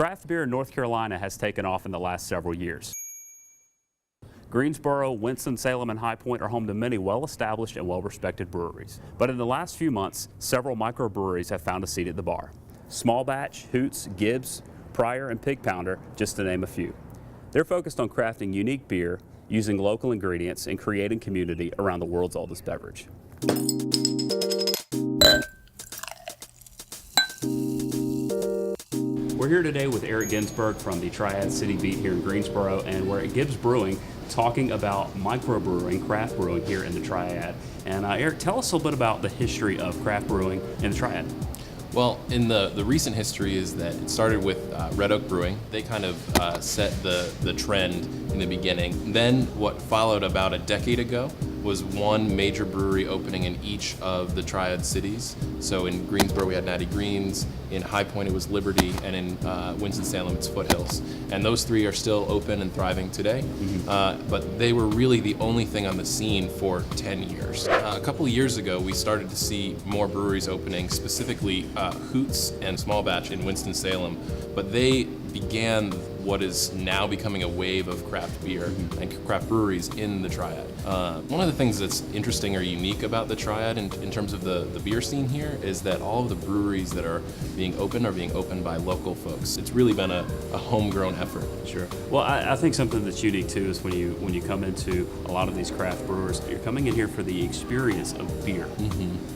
Craft beer in North Carolina has taken off in the last several years. Greensboro, Winston-Salem, and High Point are home to many well-established and well-respected breweries. But in the last few months, several microbreweries have found a seat at the bar. Small Batch, Hoots, Gibbs, Pryor, and Pig Pounder, just to name a few. They're focused on crafting unique beer, using local ingredients, and creating community around the world's oldest beverage. We're here today with Eric Ginsberg from the Triad City Beat here in Greensboro, and we're at Gibbs Brewing talking about microbrewing, craft brewing here in the Triad. And Eric, tell us a little bit about the history of craft brewing in the Triad. Well, in the recent history is that it started with Red Oak Brewing. They kind of set the trend in the beginning. Then what followed about a decade ago was one major brewery opening in each of the Triad cities. So in Greensboro we had Natty Greens, in High Point it was Liberty, and in Winston-Salem it's Foothills. And those three are still open and thriving today. But they were really the only thing on the scene for 10 years. A couple of years ago we started to see more breweries opening, specifically Hoots and Small Batch in Winston-Salem. But they began what is now becoming a wave of craft beer and craft breweries in the Triad. One of the things that's interesting or unique about the Triad in terms of the beer scene here is that all of the breweries that are being opened by local folks. It's really been a homegrown effort. Sure. Well, I think something that's unique too is when you come into a lot of these craft brewers, you're coming in here for the experience of beer.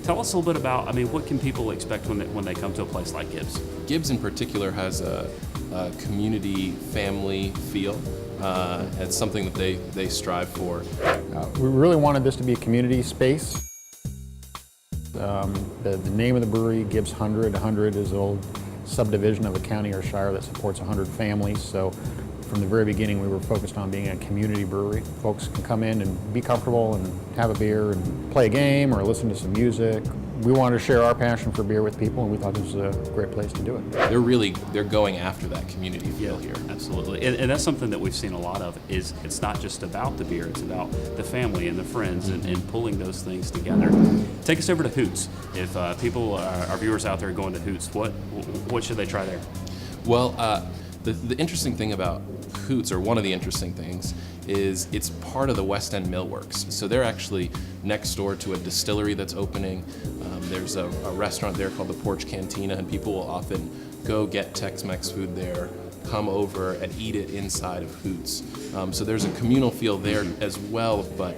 Tell us a little bit about, what can people expect when they come to a place like Gibbs? Gibbs in particular has a community family feel. It's something that they strive for. We really wanted this to be a community space. The name of the brewery, Gibbs 100. 100 is an old subdivision of a county or shire that supports 100 families. So from the very beginning we were focused on being a community brewery. Folks can come in and be comfortable and have a beer and play a game or listen to some music. We wanted to share our passion for beer with people, and we thought this was a great place to do it. They're going after that community feel here. Absolutely, and that's something that we've seen a lot of. Is it's not just about the beer; it's about the family and the friends, and pulling those things together. Take us over to Hoots. If people, our viewers out there, are going to Hoots, what should they try there? Well, the interesting thing about Hoots, or one of the interesting things, is it's part of the West End Millworks. So they're actually next door to a distillery that's opening. There's a restaurant there called the Porch Cantina, and people will often go get Tex-Mex food there, come over and eat it inside of Hoots. So there's a communal feel there as well, but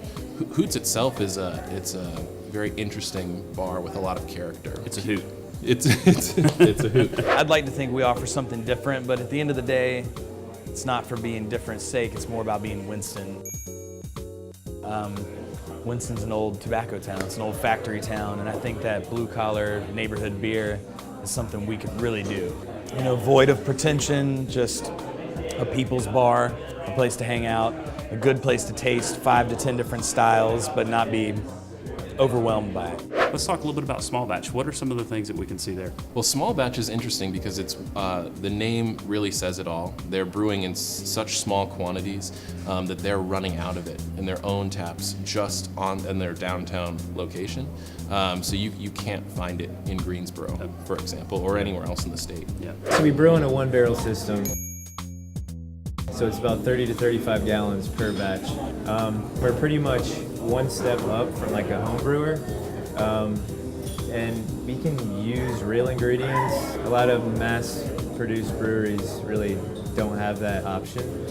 Hoots itself it's a very interesting bar with a lot of character. It's a hoot. It's a hoot. I'd like to think we offer something different, but at the end of the day, it's not for being different's sake, it's more about being Winston. Winston's an old tobacco town, it's an old factory town, and I think that blue-collar neighborhood beer is something we could really do. Void of pretension, just a people's bar, a place to hang out, a good place to taste 5 to 10 different styles, but not be overwhelmed by it. Let's talk a little bit about Small Batch. What are some of the things that we can see there? Well, Small Batch is interesting because it's the name really says it all. They're brewing in such small quantities that they're running out of it in their own taps just in their downtown location. So you can't find it in Greensboro, for example, or anywhere else in the state. Yeah. So we brew in a 1-barrel system. So it's about 30 to 35 gallons per batch. We're pretty much one step up from like a home brewer. And we can use real ingredients. A lot of mass-produced breweries really don't have that option.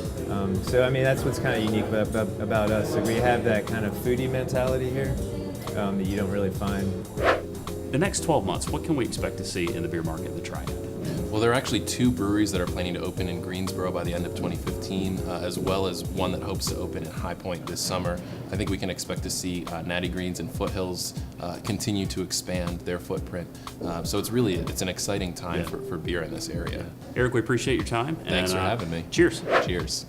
So that's what's kind of unique about us. So we have that kind of foodie mentality here that you don't really find. The next 12 months, what can we expect to see in the beer market in the Triad? Well, there are actually 2 breweries that are planning to open in Greensboro by the end of 2015, as well as one that hopes to open in High Point this summer. I think we can expect to see Natty Greens and Foothills continue to expand their footprint. So it's an exciting time for beer in this area. Eric, we appreciate your time. Thanks for having me. Cheers. Cheers.